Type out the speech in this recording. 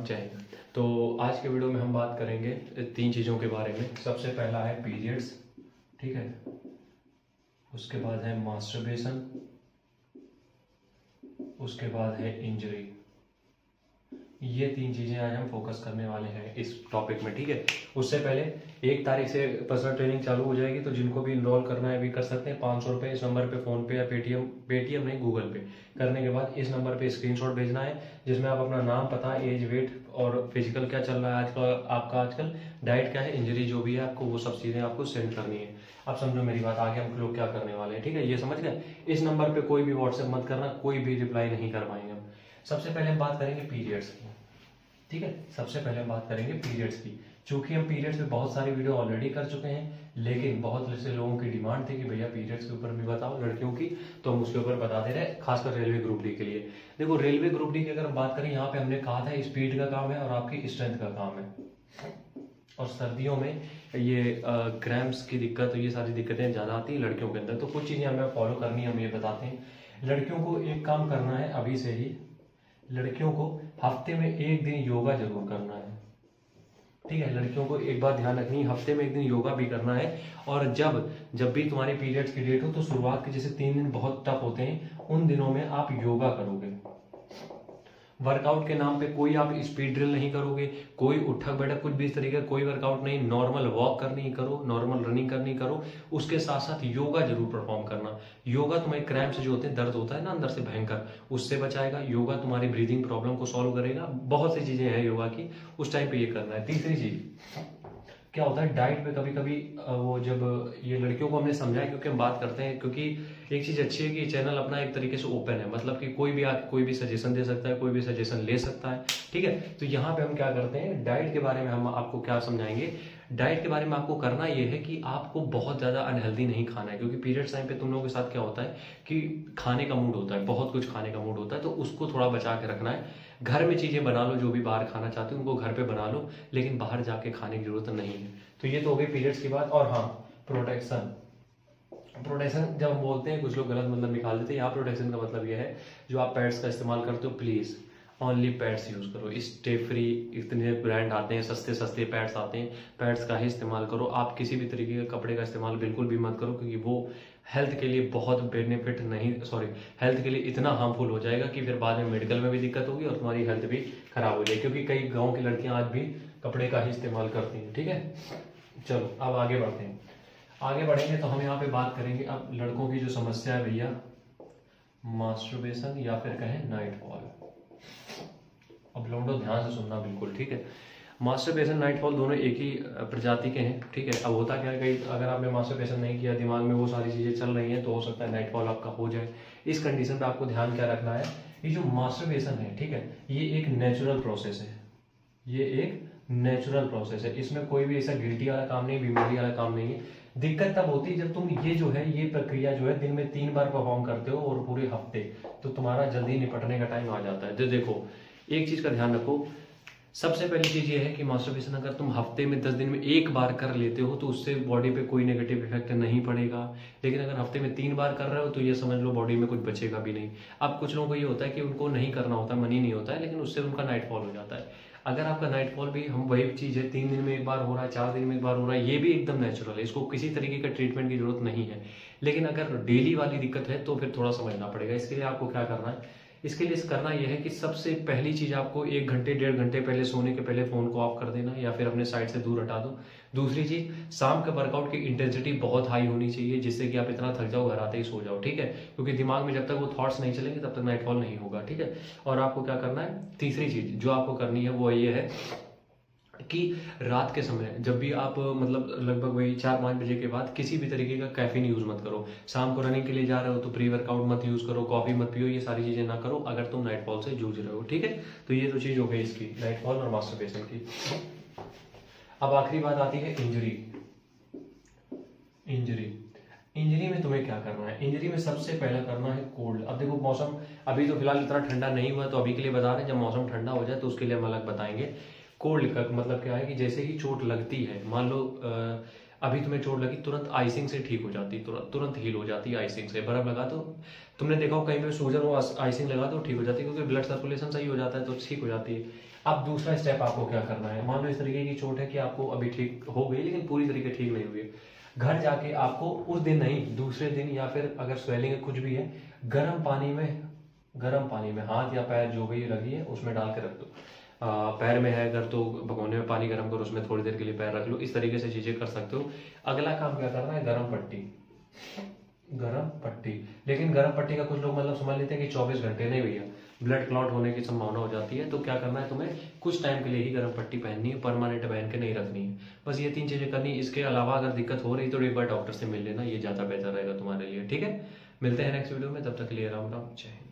जय हिंद। तो आज के वीडियो में हम बात करेंगे 3 चीज़ों के बारे में। सबसे पहला है पीरियड्स, ठीक है। उसके बाद है मास्टरबेशन, उसके बाद है इंजरी। ये 3 चीज़ें आज हम फोकस करने वाले हैं इस टॉपिक में, ठीक है। उससे पहले 1 तारीख से पर्सनल ट्रेनिंग चालू हो जाएगी, तो जिनको भी इनरोल करना है भी कर सकते हैं। 500 रुपये इस नंबर पे फ़ोन पे या पेटीएम नहीं गूगल पे करने के बाद इस नंबर पे स्क्रीनशॉट भेजना है, जिसमें आप अपना नाम, पता, एज, वेट और फिजिकल क्या चल रहा है आजकल डाइट क्या है, इंजरी जो भी है आपको वो सब चीज़ें आपको सेंड करनी है। आप समझो मेरी बात, आगे हम लोग क्या करने वाले हैं, ठीक है। ये समझ गए। इस नंबर पे कोई भी व्हाट्सएप मत करना, कोई भी रिप्लाई नहीं कर पाएंगे हम। सबसे पहले हम बात करेंगे पीरियड्स की, ठीक है। सबसे पहले हम बात करेंगे पीरियड्स की। चूंकि हम पीरियड्स पे बहुत सारी वीडियो ऑलरेडी कर चुके हैं, लेकिन बहुत से लोगों की डिमांड थी कि भैया पीरियड्स के ऊपर भी बताओ लड़कियों की, तो हम उसके ऊपर बता दे रहे हैं, खासकर रेलवे ग्रुप डी के लिए। देखो, रेलवे ग्रुप डी की अगर हम बात करें, यहाँ पे हमने कहा था स्पीड का काम है और आपकी स्ट्रेंथ का काम है। और सर्दियों में ये क्रैम्प्स की दिक्कत, ये सारी दिक्कतें ज़्यादा आती है लड़कियों के अंदर। तो कुछ चीज़ें हमें फॉलो करनी है, हम ये बताते हैं। लड़कियों को एक काम करना है अभी से ही, लड़कियों को हफ्ते में 1 दिन योगा जरूर करना है, ठीक है। लड़कियों को एक बात ध्यान रखनी है, हफ्ते में 1 दिन योगा भी करना है। और जब भी तुम्हारी पीरियड्स की डेट हो, तो शुरुआत के जैसे 3 दिन बहुत टफ होते हैं, उन दिनों में आप योगा करोगे। वर्कआउट के नाम पे कोई आप स्पीड ड्रिल नहीं करोगे, कोई उठक बैठक कुछ भी इस तरीके का कोई वर्कआउट नहीं। नॉर्मल वॉक करनी करो, नॉर्मल रनिंग करनी करो, उसके साथ साथ योगा जरूर परफॉर्म करना। योगा तुम्हारे क्रैम्प्स जो होते हैं, दर्द होता है ना अंदर से भयंकर, उससे बचाएगा। योगा तुम्हारी ब्रीदिंग प्रॉब्लम को सॉल्व करेगा। बहुत सी चीजें हैं योगा की, उस टाइम पे ये करना है। तीसरी चीज क्या होता है, डाइट पे कभी कभी वो जब ये लड़कियों को हमने समझाया, क्योंकि हम बात करते हैं, क्योंकि एक चीज अच्छी है कि चैनल अपना एक तरीके से ओपन है, मतलब कि कोई भी आके कोई भी सजेशन दे सकता है, कोई भी सजेशन ले सकता है, ठीक है। तो यहाँ पे हम क्या करते हैं, डाइट के बारे में हम आपको क्या समझाएंगे। डाइट के बारे में आपको करना यह है कि आपको बहुत ज्यादा अनहेल्दी नहीं खाना है, क्योंकि पीरियड्स टाइम पे तुम लोगों के साथ क्या होता है कि खाने का मूड होता है, बहुत कुछ खाने का मूड होता है, तो उसको थोड़ा बचा के रखना है। घर में चीजें बना लो, जो भी बाहर खाना चाहते हो उनको घर पे बना लो, लेकिन बाहर जाके खाने की जरूरत नहीं है। तो ये तो हो गई पीरियड्स की बात। और हाँ, प्रोटेक्शन जब हम बोलते हैं, कुछ लोग गलत मतलब निकाल देते हैं। यहाँ प्रोटेक्शन का मतलब यह है, जो आप पैड्स का इस्तेमाल करते हो, प्लीज ओनली पैड्स यूज करो। स्टे फ्री, इतने ब्रांड आते हैं, सस्ते सस्ते पैड्स आते हैं, पैड्स का ही इस्तेमाल करो। आप किसी भी तरीके के कपड़े का इस्तेमाल बिल्कुल भी मत करो, क्योंकि वो हेल्थ के लिए बहुत बेनिफिट नहीं, हेल्थ के लिए इतना हार्मफुल हो जाएगा कि फिर बाद में मेडिकल में भी दिक्कत होगी और तुम्हारी हेल्थ भी खराब हो जाएगी। क्योंकि कई गाँव की लड़कियां आज भी कपड़े का ही इस्तेमाल करती हैं, ठीक है। चलो अब आगे बढ़ते हैं। आगे बढ़ेंगे तो हम यहाँ पे बात करेंगे अब लड़कों की जो समस्या है भैया, मास्टरबेशन या फिर कहें नाइट फॉल। अब लौंडो ध्यान से सुनना बिल्कुल, ठीक है। मास्टरबेशन, नाइट फॉल दोनों एक ही प्रजाति के हैं, ठीक है। अब होता क्या है, कहीं अगर आपने मास्टरबेशन नहीं किया, दिमाग में वो सारी चीजें चल रही हैं, तो हो सकता है नाइट फॉल आपका हो जाए। इस कंडीशन पे आपको ध्यान क्या रखना है, ये जो मास्टरबेशन है, ठीक है, ये एक नेचुरल प्रोसेस है। ये एक नेचुरल प्रोसेस है, इसमें कोई भी ऐसा गिल्टी वाला काम नहीं, बीमारी वाला काम नहीं है। दिक्कत तब होती है जब तुम ये जो है, ये प्रक्रिया जो है दिन में 3 बार परफॉर्म करते हो और पूरे हफ्ते, तो तुम्हारा जल्दी निपटने का टाइम आ जाता है। तो देखो, एक चीज का ध्यान रखो। सबसे पहली चीज ये है कि मास्टरबेशन अगर तुम हफ्ते में 10 दिन में 1 बार कर लेते हो, तो उससे बॉडी पे कोई नेगेटिव इफेक्ट नहीं पड़ेगा। लेकिन अगर हफ्ते में 3 बार कर रहे हो, तो ये समझ लो बॉडी में कुछ बचेगा भी नहीं। अब कुछ लोगों को ये होता है कि उनको नहीं करना होता, मन ही नहीं होता है, लेकिन उससे उनका नाइट फॉल हो जाता है। अगर आपका नाइट फॉल भी, हम वही चीज है, 3 दिन में 1 बार हो रहा है, 4 दिन में 1 बार हो रहा है, ये भी एकदम नेचुरल है, इसको किसी तरीके का ट्रीटमेंट की जरूरत नहीं है। लेकिन अगर डेली वाली दिक्कत है, तो फिर थोड़ा समझना पड़ेगा। इसके लिए आपको क्या करना है, इसके लिए करना यह है कि सबसे पहली चीज आपको 1 घंटे 1.5 घंटे पहले सोने के पहले फोन को ऑफ कर देना, या फिर अपने साइड से दूर हटा दो। दूसरी चीज, शाम के वर्कआउट की इंटेंसिटी बहुत हाई होनी चाहिए, जिससे कि आप इतना थक जाओ घर आते ही सो जाओ, ठीक है। क्योंकि दिमाग में जब तक वो थॉट्स नहीं चलेंगे, तब तक नाइट फॉल नहीं होगा, ठीक है। और आपको क्या करना है, तीसरी चीज जो आपको करनी है वो ये है कि रात के समय जब भी आप मतलब लगभग वही 4-5 बजे के बाद किसी भी तरीके का कैफीन यूज मत करो। शाम को रनिंग के लिए जा रहे हो तो प्री वर्कआउट मत यूज करो, कॉफी मत पियो, ये सारी चीजें ना करो अगर तुम नाइट फॉल से जूझ रहे हो, ठीक है। तो ये तो चीज हो गई इसकी, नाइट फॉल और मास्टरबेशन की। अब आखिरी बात आती है इंजरी। इंजरी में तुम्हें क्या करना है, इंजरी में सबसे पहले करना है कोल्ड। अब देखो, मौसम अभी तो फिलहाल इतना ठंडा नहीं हुआ, तो अभी के लिए बता रहे हैं, जब मौसम ठंडा हो जाए तो उसके लिए हम अलग बताएंगे। कोल्ड का मतलब क्या है कि जैसे ही चोट लगती है, मान लो अभी तुम्हें चोट लगी, तुरंत आइसिंग से ठीक हो जाती, तुरंत हील हो जाती है आइसिंग से। बर्फ लगा दो, तुमने देखा हो कहीं पे सूजन हो, आइसिंग लगा दो ठीक हो जाती है, क्योंकि ब्लड सर्कुलेशन सही हो जाता है तो ठीक हो जाती है। अब दूसरा स्टेप आपको क्या करना है, मान लो इस तरीके की चोट है कि आपको अभी ठीक हो गई लेकिन पूरी तरीके ठीक नहीं हुई है, घर जाके आपको उस दिन नहीं दूसरे दिन, या फिर अगर स्वेलिंग कुछ भी है, गर्म पानी में हाथ या पैर जो भी लगी है उसमें डाल के रख दो। पैर में है अगर तो भगोने में पानी गर्म करो, उसमें थोड़ी देर के लिए पैर रख लो, इस तरीके से चीजें कर सकते हो। अगला काम क्या करना है, गर्म पट्टी। लेकिन गर्म पट्टी का कुछ लोग मतलब समझ लेते हैं कि 24 घंटे, नहीं भैया, ब्लड क्लॉट होने की संभावना हो जाती है। तो क्या करना है, तुम्हें कुछ टाइम के लिए ही गर्म पट्टी पहननी है, परमानेंट पहन के नहीं रखनी है। बस ये 3 चीजें करनी है। इसके अलावा अगर दिक्कत हो रही तो एक बार डॉक्टर से मिल लेना, ये ज्यादा बेहतर रहेगा तुम्हारे लिए। ठीक है, मिलते हैं नेक्स्ट वीडियो में, तब तक के लिए राम राम, जय हिंद।